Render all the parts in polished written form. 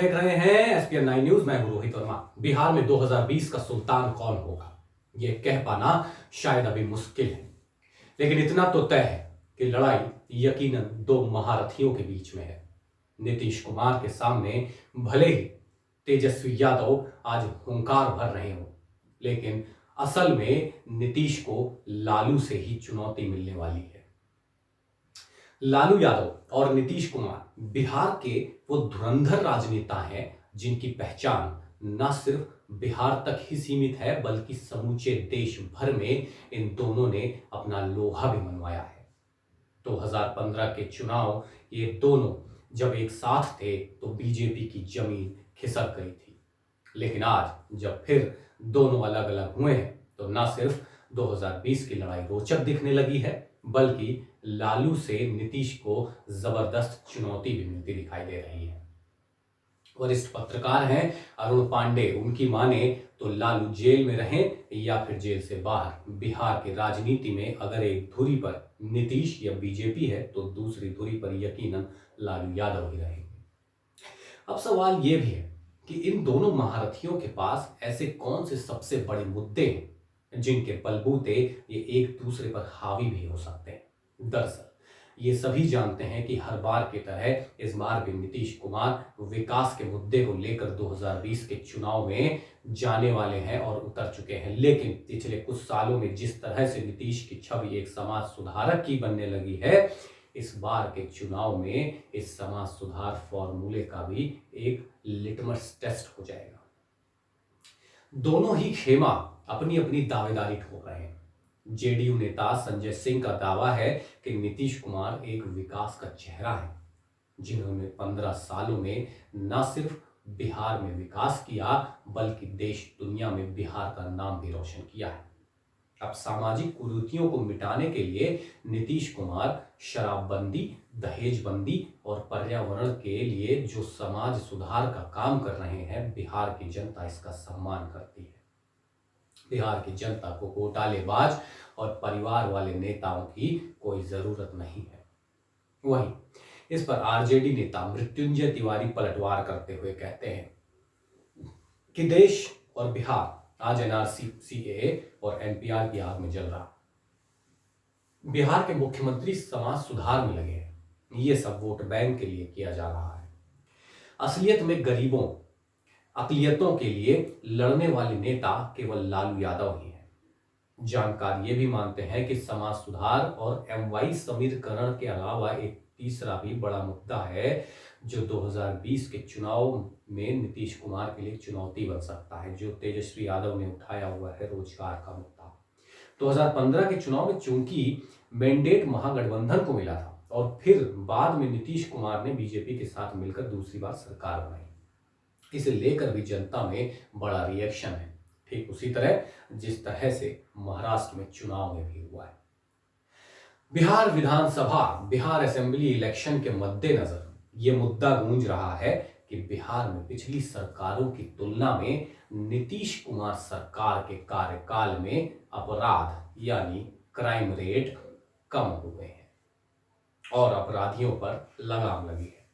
देख रहे हैं एसपीएन 9 न्यूज। मैं हूं रोहित वर्मा। बिहार में 2020 का सुल्तान कौन होगा ये कह पाना शायद अभी मुश्किल है, लेकिन इतना तो तय है कि लड़ाई यकीनन दो महारथियों के बीच में है। नीतीश कुमार के सामने भले ही तेजस्वी यादव आज हुंकार भर रहे हो, लेकिन असल में नीतीश को लालू से ही चुनौती मिलने वाली है। लालू यादव और नीतीश कुमार बिहार के वो धुरंधर राजनेता हैं जिनकी पहचान न सिर्फ बिहार तक ही सीमित है, बल्कि समूचे देश भर में इन दोनों ने अपना लोहा भी मनवाया है। 2015 के चुनाव ये दोनों जब एक साथ थे तो बीजेपी की जमीन खिसक गई थी, लेकिन आज जब फिर दोनों अलग अलग हुए हैं तो न सिर्फ 2020 की लड़ाई रोचक दिखने लगी है, बल्कि लालू से नीतीश को जबरदस्त चुनौती भी मिलती दिखाई दे रही है। वरिष्ठ पत्रकार हैं अरुण पांडे। उनकी माने तो लालू जेल में रहें या फिर जेल से बाहर, बिहार की राजनीति में अगर एक धुरी पर नीतीश या बीजेपी है तो दूसरी धुरी पर यकीनन लालू यादव ही रहेंगे। अब सवाल यह भी है कि इन दोनों महारथियों के पास ऐसे कौन से सबसे बड़े मुद्दे हैं जिनके बलबूते ये एक दूसरे पर हावी भी हो सकते हैं। दरअसल ये सभी जानते हैं कि हर बार की तरह इस बार भी नीतीश कुमार विकास के मुद्दे को लेकर 2020 के चुनाव में जाने वाले हैं और उतर चुके हैं, लेकिन पिछले कुछ सालों में जिस तरह से नीतीश की छवि एक समाज सुधारक की बनने लगी है, इस बार के चुनाव में इस समाज सुधार फॉर्मूले का भी एक लिटमस टेस्ट हो जाएगा। दोनों ही खेमा अपनी अपनी दावेदारी ठोक रहे हैं। जेडीयू नेता संजय सिंह का दावा है कि नीतीश कुमार एक विकास का चेहरा है, जिन्होंने 15 सालों में न सिर्फ बिहार में विकास किया बल्कि देश दुनिया में बिहार का नाम भी रोशन किया है। अब सामाजिक कुरीतियों को मिटाने के लिए नीतीश कुमार शराबबंदी, दहेजबंदी और पर्यावरण के लिए जो समाज सुधार का काम कर रहे हैं, बिहार की जनता इसका सम्मान करती है। बिहार की जनता को घोटालेबाज और परिवार वाले नेताओं की कोई जरूरत नहीं है। वहीं इस पर आरजेडी नेता मृत्युंजय तिवारी पलटवार करते हुए कहते हैं कि देश और बिहार आज एनआरसी, सीएए और एनपीआर की आग में जल रहा। बिहार के मुख्यमंत्री समाज सुधार में लगे हैं, ये सब वोट बैंक के लिए किया जा रहा है। असलियत में गरीबों, अकलियतों के लिए लड़ने वाले नेता केवल लालू यादव ही हैं। जानकार ये भी मानते हैं कि समाज सुधार और एमवाई समीकरण के अलावा एक तीसरा भी बड़ा मुद्दा है जो 2020 के चुनाव में नीतीश कुमार के लिए चुनौती बन सकता है, जो तेजस्वी यादव ने उठाया हुआ है, रोजगार का मुद्दा। 2015 के चुनाव में चूंकि मैंडेट महागठबंधन को मिला था और फिर बाद में नीतीश कुमार ने बीजेपी के साथ मिलकर दूसरी बार सरकार बनाई, इसे लेकर भी जनता में बड़ा रिएक्शन है, ठीक उसी तरह जिस तरह से महाराष्ट्र में चुनाव में भी हुआ है। बिहार विधानसभा, बिहार असेंबली इलेक्शन के मद्देनजर यह मुद्दा गूंज रहा है कि बिहार में पिछली सरकारों की तुलना में नीतीश कुमार सरकार के कार्यकाल में अपराध यानी क्राइम रेट कम हुए हैं और अपराधियों पर लगाम लगी है।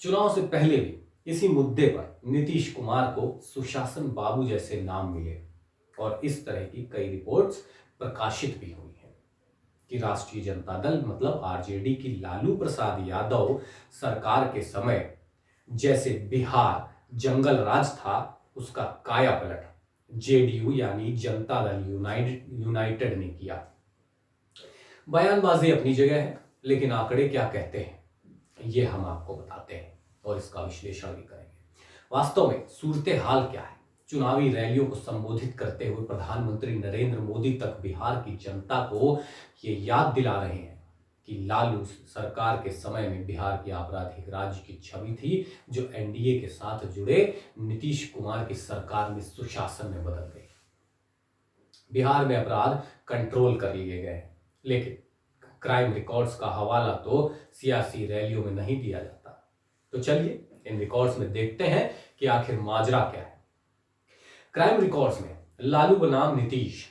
चुनाव से पहले भी इसी मुद्दे पर नीतीश कुमार को सुशासन बाबू जैसे नाम मिले और इस तरह की कई रिपोर्ट्स प्रकाशित भी हुई हैं कि राष्ट्रीय जनता दल मतलब आरजेडी की लालू प्रसाद यादव सरकार के समय जैसे बिहार जंगल राज था, उसका काया पलट जेडीयू यानी जनता दल यूनाइटेड ने किया। बयानबाजी अपनी जगह है, लेकिन आंकड़े क्या कहते हैं ये हम आपको बताते हैं और इसका विश्लेषण भी करेंगे। वास्तव में सूरत हाल क्या है? चुनावी रैलियों को संबोधित करते हुए प्रधानमंत्री नरेंद्र मोदी तक बिहार की जनता को ये याद दिला रहे हैं कि लालू सरकार के समय में बिहार की आपराधिक राज्य की छवि थी, जो एनडीए के साथ जुड़े नीतीश कुमार की सरकार में सुशासन में बदल गई। बिहार में अपराध कंट्रोल कर लिए गए, लेकिन क्राइम रिकॉर्ड्स का हवाला तो सियासी रैलियों में नहीं दिया जाता। तो चलिए इन रिकॉर्ड्स में देखते हैं कि आखिर माजरा क्या है। क्राइम रिकॉर्ड्स में लालू बनाम नीतीश।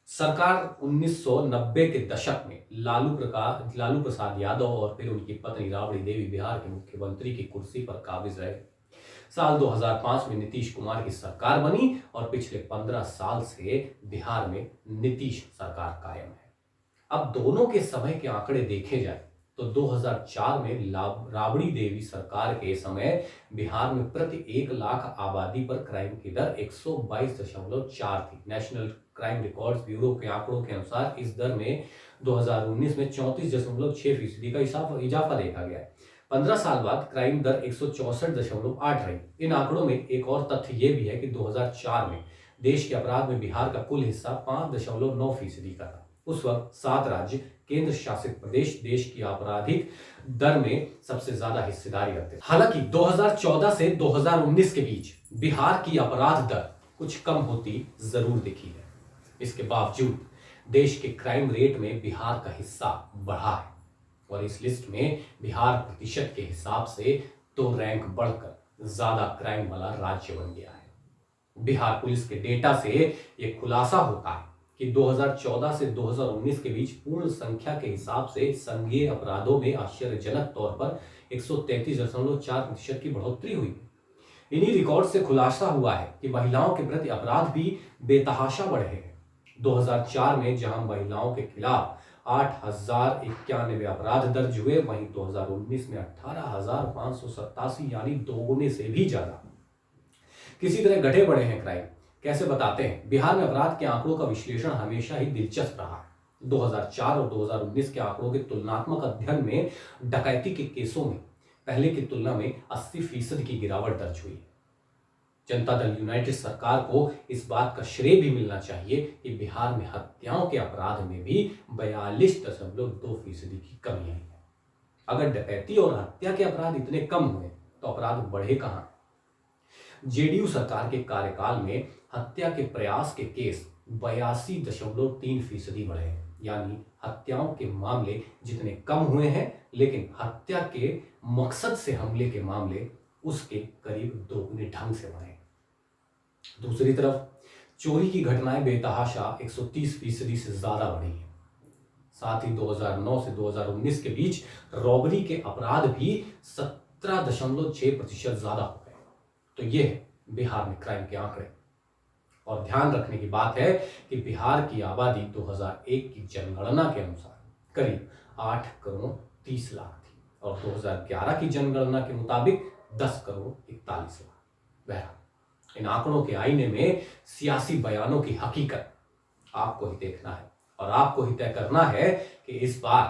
सरकार 1990 के दशक में लालू प्रसाद यादव और फिर उनकी पत्नी राबड़ी देवी बिहार के मुख्यमंत्री की कुर्सी पर काबिज रहे। साल 2005 में नीतीश कुमार की सरकार बनी और पिछले 15 साल से बिहार में नीतीश सरकार कायम है। अब दोनों के समय के आंकड़े देखे जाए तो 2004 में राबड़ी देवी सरकार के समय बिहार में प्रति 1 लाख आबादी पर क्राइम की दर 122.4 थी। नेशनल क्राइम रिकॉर्ड्स ब्यूरो के आंकड़ों के अनुसार इस दर में 2019 में 34.6% का इजाफा देखा गया है। 15 साल बाद क्राइम दर 164.8 रही। इन आंकड़ों में एक और तथ्य यह भी है कि 2004 में देश के अपराध में बिहार का कुल हिस्सा 5.9% का था। उस वक्त 7 राज्य केंद्र शासित प्रदेश देश की आपराधिक दर में सबसे ज्यादा हिस्सेदारी रखते थे। हालांकि 2014 से 2019 के बीच बिहार की अपराध दर कुछ कम होती जरूर दिखी है। इसके बावजूद देश के क्राइम रेट में बिहार का हिस्सा बढ़ा है और इस लिस्ट में बिहार प्रतिशत के हिसाब से 2 रैंक बढ़कर ज्यादा क्राइम वाला राज्य बन गया है। बिहार पुलिस के डेटा से यह खुलासा होता है कि 2014 से 2019 के बीच पूर्ण संख्या के हिसाब से संज्ञेय अपराधों में आश्चर्यजनक तौर पर 133.4% की बढ़ोतरी हुई। इन्हीं रिकॉर्ड से खुलासा हुआ है कि महिलाओं के प्रति अपराध भी बेतहाशा बढ़े हैं। 2004 में जहां महिलाओं के खिलाफ 8,091 अपराध दर्ज हुए, वहीं 2019 में 18,587 यानी दोगुने से भी ज्यादा किसी तरह घटे बढ़े हैं क्राइम। कैसे बताते हैं? बिहार में अपराध के आंकड़ों का विश्लेषण हमेशा ही दिलचस्प रहा है। 2004 और 2019 के आंकड़ों के तुलनात्मक अध्ययन में डकैती के केसों में पहले की तुलना में 80% की गिरावट दर्ज हुई है। जनता दल यूनाइटेड सरकार को इस बात का श्रेय भी मिलना चाहिए कि बिहार में हत्याओं के अपराध में भी 42.2% की कमी आई है। अगर डकैती और हत्या के अपराध इतने कम हुए तो अपराध बढ़े कहां? जेडीयू सरकार के कार्यकाल में हत्या के प्रयास के केस 82.3% बढ़े हैं, यानी हत्याओं के मामले जितने कम हुए हैं, लेकिन हत्या के मकसद से हमले के मामले उसके करीब दोगुने ढंग से बढ़े। दूसरी तरफ चोरी की घटनाएं बेतहाशा 130% से ज्यादा बढ़ी हैं। साथ ही 2009 से 2019 के बीच रॉबरी के अपराध भी 17.6% ज्यादा हो गए। तो ये है बिहार में क्राइम के आंकड़े। और ध्यान रखने की बात है कि बिहार की आबादी 2001 की जनगणना के अनुसार करीब 8 करोड़ 30 लाख थी और 2011 की जनगणना के मुताबिक 10 करोड़ 41 लाख। बहरहाल इन आंकड़ों के आईने में सियासी बयानों की हकीकत आपको ही देखना है और आपको ही तय करना है कि इस बार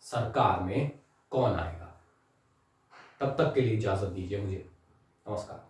सरकार में कौन आएगा। तब तक के लिए इजाजत दीजिए मुझे। नमस्कार।